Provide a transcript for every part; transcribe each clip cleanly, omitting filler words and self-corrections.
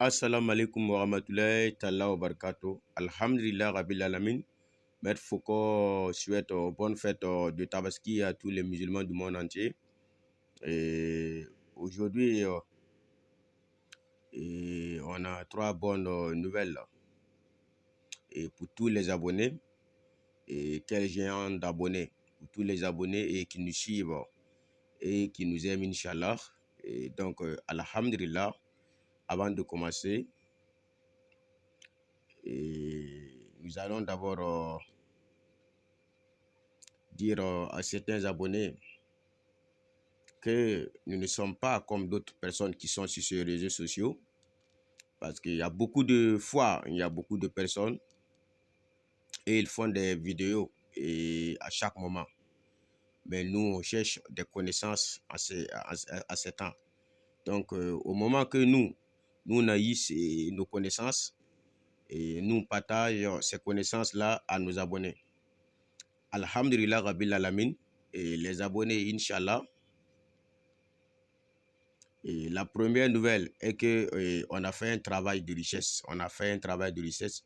Assalamu alaikum wa rahmatullahi ta'ala wa barakatuh. Alhamdulillah Rabbil Alamin. Maître Foucault souhaite bonne fête de Tabaski à tous les musulmans du monde entier. Et aujourd'hui, on a trois bonnes nouvelles et pour tous les abonnés. Et quel géant d'abonnés pour tous les abonnés et qui nous suivent et qui nous aiment, Inch'Allah. Et donc, Alhamdulillah, avant de commencer, et nous allons d'abord dire à certains abonnés que nous ne sommes pas comme d'autres personnes qui sont sur ces réseaux sociaux, parce qu'il y a beaucoup de fois, il y a beaucoup de personnes et ils font des vidéos et à chaque moment. Mais nous, on cherche des connaissances à ces temps. Donc, au moment que nous on a eu nos connaissances, et nous partageons ces connaissances-là à nos abonnés. Alhamdulillah Rabbil Alamin, et les abonnés, Inch'Allah. Et la première nouvelle est que on a fait un travail de richesse. On a fait un travail de richesse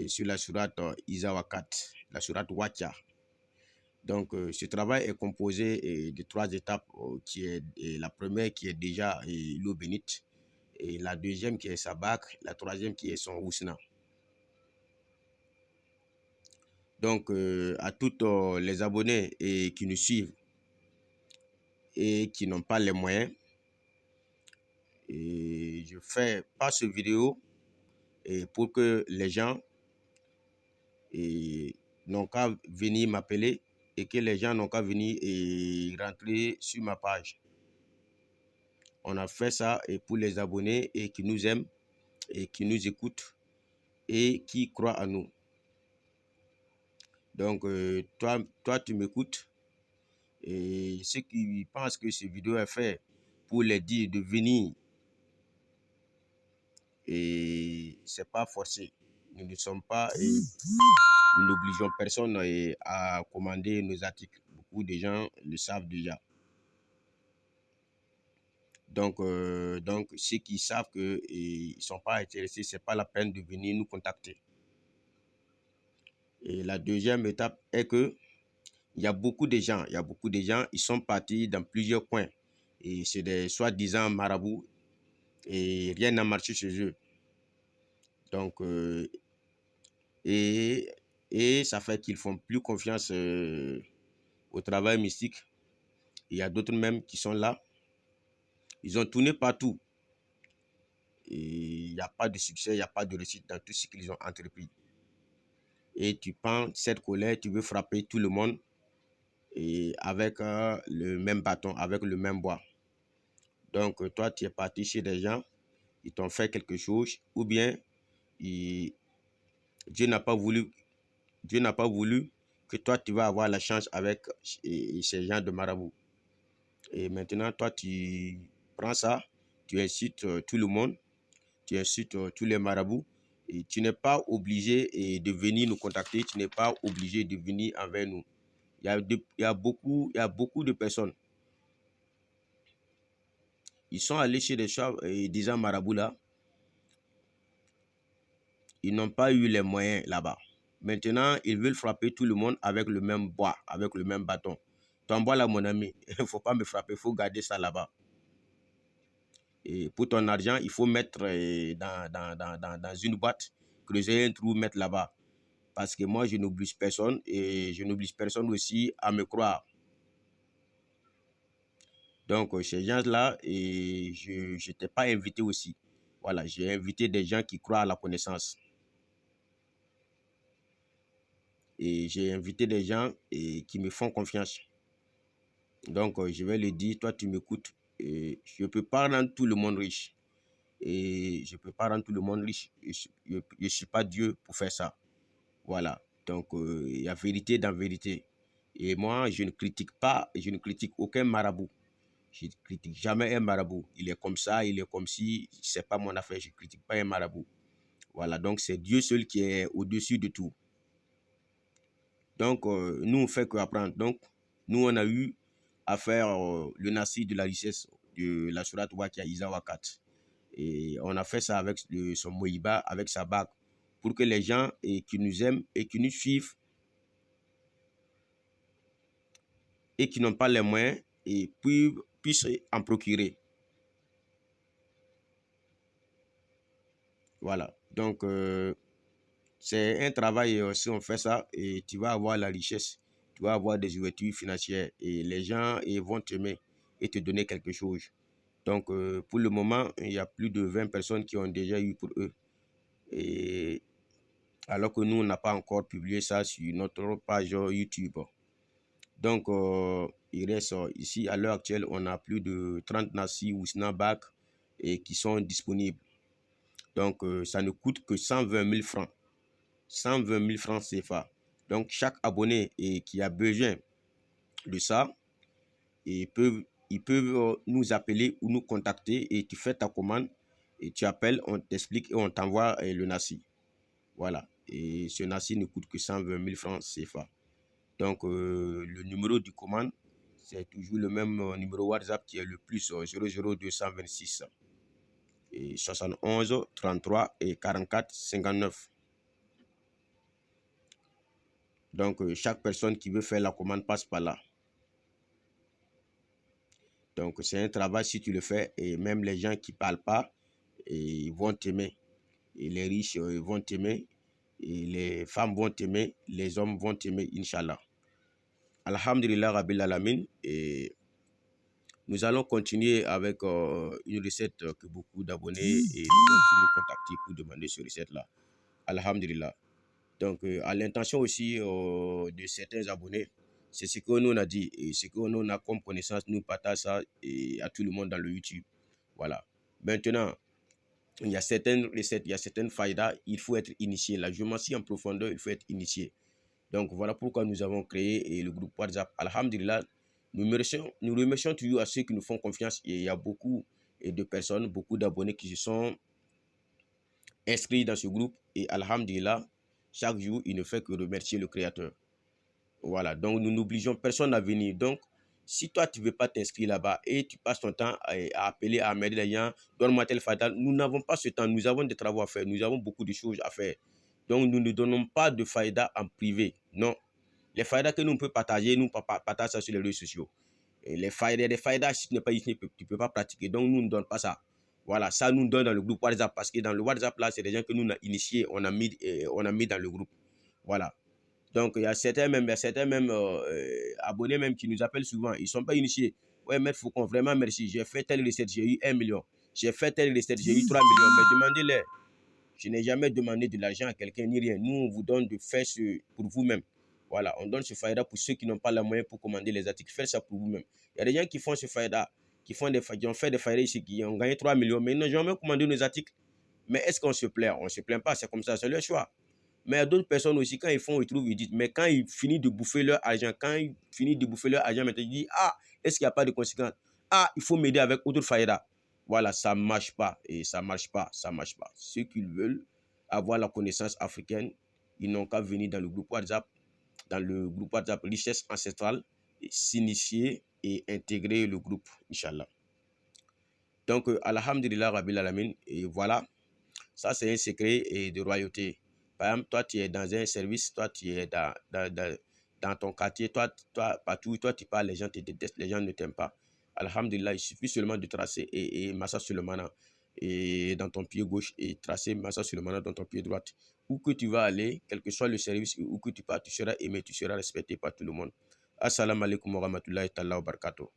sur la sourate Izawakat, la sourate Wakia. Donc, ce travail est composé de trois étapes, qui est la première qui est déjà l'eau bénite, et la deuxième qui est Sabak, la troisième qui est son Ousna. Donc, à tous les abonnés qui nous suivent et qui n'ont pas les moyens, et je fais pas cette vidéo pour que les gens n'ont qu'à venir m'appeler et que les gens n'ont qu'à venir et rentrer sur ma page. On a fait ça et pour les abonnés et qui nous aiment et qui nous écoutent et qui croient à nous. Donc, toi tu m'écoutes, et ceux qui pensent que cette vidéo est faite pour les dire de venir, et c'est pas forcé. Nous ne sommes pas, nous n'obligeons personne à commander nos articles. Beaucoup de gens le savent déjà. Donc ceux qui savent qu'ils ne sont pas intéressés, ce n'est pas la peine de venir nous contacter. Et la deuxième étape est que il y a beaucoup de gens, ils sont partis dans plusieurs coins. Et c'est des soi-disant marabouts et rien n'a marché chez eux. Donc, et ça fait qu'ils font plus confiance au travail mystique. Il y a d'autres même qui sont là. Ils ont tourné partout. Et il n'y a pas de succès, il n'y a pas de réussite dans tout ce qu'ils ont entrepris. Et tu prends cette colère, tu veux frapper tout le monde et avec le même bâton, avec le même bois. Donc, toi, tu es parti chez des gens, ils t'ont fait quelque chose, ou bien Dieu n'a pas voulu que toi, tu vas avoir la chance avec ces gens de marabout. Et maintenant, toi, tu prends ça, tu incites tout le monde, tu incites tous les marabouts, et tu n'es pas obligé de venir nous contacter, tu n'es pas obligé de venir envers nous. Il y a beaucoup de personnes. Ils sont allés chez des gens disant marabouts là, ils n'ont pas eu les moyens là-bas. Maintenant, ils veulent frapper tout le monde avec le même bois, avec le même bâton. Ton bois là, mon ami, il ne faut pas me frapper, il faut garder ça là-bas. Et pour ton argent, il faut mettre dans une boîte, creuser un trou, mettre là-bas. Parce que moi, je n'oblige personne et je n'oblige personne aussi à me croire. Donc, ces gens-là, je n'étais pas invité aussi. Voilà, j'ai invité des gens qui croient à la connaissance. Et j'ai invité des gens qui me font confiance. Donc, je vais le dire, toi, tu m'écoutes. Je ne peux pas rendre tout le monde riche. Et je ne peux pas rendre tout le monde riche. Je ne suis pas Dieu pour faire ça. Voilà. Donc, il y a vérité dans vérité. Et moi, je ne critique pas, je ne critique aucun marabout. Je ne critique jamais un marabout. Il est comme ça, il est comme si, ce n'est pas mon affaire. Je ne critique pas un marabout. Voilà. Donc, c'est Dieu seul qui est au-dessus de tout. Donc, nous, on ne fait qu'apprendre. Donc, nous, on a eu à faire le nasi de la richesse de la sourate Wakia Izawakat. Et on a fait ça avec son Mohiba, avec sa bague, pour que les gens qui nous aiment et qui nous suivent et qui n'ont pas les moyens et puissent en procurer. Voilà. Donc, c'est un travail, si on fait ça, et tu vas avoir la richesse, tu vas avoir des ouvertures financières et les gens vont t'aimer et te donner quelque chose. Donc, pour le moment, il y a plus de 20 personnes qui ont déjà eu pour eux. Et alors que nous, on n'a pas encore publié ça sur notre page YouTube. Donc, il reste ici, à l'heure actuelle, on a plus de 30 nasi ou snapback et qui sont disponibles. Donc, ça ne coûte que 120 000 francs. 120 000 francs CFA. Donc, chaque abonné qui a besoin de ça, ils peuvent nous appeler ou nous contacter et tu fais ta commande et tu appelles, on t'explique et on t'envoie le nasi. Voilà. Et ce nasi ne coûte que 120 000 francs CFA. Donc, le numéro de commande, c'est toujours le même numéro WhatsApp qui est le plus 00226 et 71 33 et 44 59. Donc, chaque personne qui veut faire la commande passe par là. Donc, c'est un travail si tu le fais et même les gens qui ne parlent pas ils vont t'aimer. Et les riches vont t'aimer. Et les femmes vont t'aimer. Les hommes vont t'aimer, Inch'Allah. Alhamdulillah Rabbil Alamin. Et nous allons continuer avec une recette que beaucoup d'abonnés nous ont nous contacter pour demander cette recette-là. Alhamdulillah. Donc, à l'intention aussi de certains abonnés, c'est ce que nous on a dit et ce que nous on a comme connaissance, nous partageons ça à tout le monde dans le YouTube. Voilà. Maintenant, il y a certaines recettes, il y a certaines faïdas, il faut être initié. La géomancie en profondeur, il faut être initié. Donc, voilà pourquoi nous avons créé le groupe WhatsApp. Alhamdulillah, nous remercions toujours à ceux qui nous font confiance. Et il y a beaucoup de personnes, beaucoup d'abonnés qui se sont inscrits dans ce groupe. Et alhamdulillah, chaque jour, il ne fait que remercier le Créateur. Voilà, donc nous n'obligeons personne à venir. Donc, si toi, tu ne veux pas t'inscrire là-bas et tu passes ton temps à appeler, à amener les gens, donne-moi tel fatal, nous n'avons pas ce temps. Nous avons des travaux à faire. Nous avons beaucoup de choses à faire. Donc, nous ne donnons pas de faïda en privé. Non. Les faïdas que nous pouvons partager, nous partageons ça sur les réseaux sociaux. Et les faïdas, si tu n'es pas ici, tu ne peux pas pratiquer. Donc, nous ne donnons pas ça. Voilà, ça nous donne dans le groupe WhatsApp. Parce que dans le WhatsApp, là, c'est des gens que nous avons initiés, on a mis dans le groupe. Voilà. Donc, il y a certains même abonnés même qui nous appellent souvent. Ils ne sont pas initiés. Ouais, Maître Faucon, vraiment merci. J'ai fait telle recette, j'ai eu 1 million. J'ai fait telle recette, j'ai eu 3 millions. Mais demandez-les. Je n'ai jamais demandé de l'argent à quelqu'un ni rien. Nous, on vous donne de faire pour vous-même. Voilà, on donne ce faïda pour ceux qui n'ont pas la moyen pour commander les articles. Faites ça pour vous-même. Il y a des gens qui font ce faïda, qui ont fait des faïdas ici, qui ont gagné 3 millions, mais ils n'ont jamais commandé nos articles. Mais est-ce qu'on se plaint? On ne se plaint pas, c'est comme ça, c'est leur choix. Mais il y a d'autres personnes aussi, quand ils font, ils trouvent, ils disent, mais quand ils finissent de bouffer leur argent, maintenant, ils disent, ah, est-ce qu'il n'y a pas de conséquences? Ah, il faut m'aider avec autre faïda. Voilà, ça ne marche pas. Et ça ne marche pas, ça ne marche pas. Ceux qui veulent avoir la connaissance africaine, ils n'ont qu'à venir dans le groupe WhatsApp, Richesse Ancestrale, s'initier et intégrer le groupe, Inch'Allah. Donc, alhamdulillah, Rabbil Alamin, et voilà, ça c'est un secret de royauté. Par exemple, toi, tu es dans un service, toi, tu es dans ton quartier, toi, partout, toi, tu parles, les gens te détestent, les gens ne t'aiment pas. Alhamdulillah, il suffit seulement de tracer et Massa Sulemana et dans ton pied gauche et tracer Massa Sulemana dans ton pied droit. Où que tu vas aller, quel que soit le service, où que tu pars, tu seras aimé, tu seras respecté par tout le monde. Assalamu alaikum wa rahmatullahi wa barakatuh.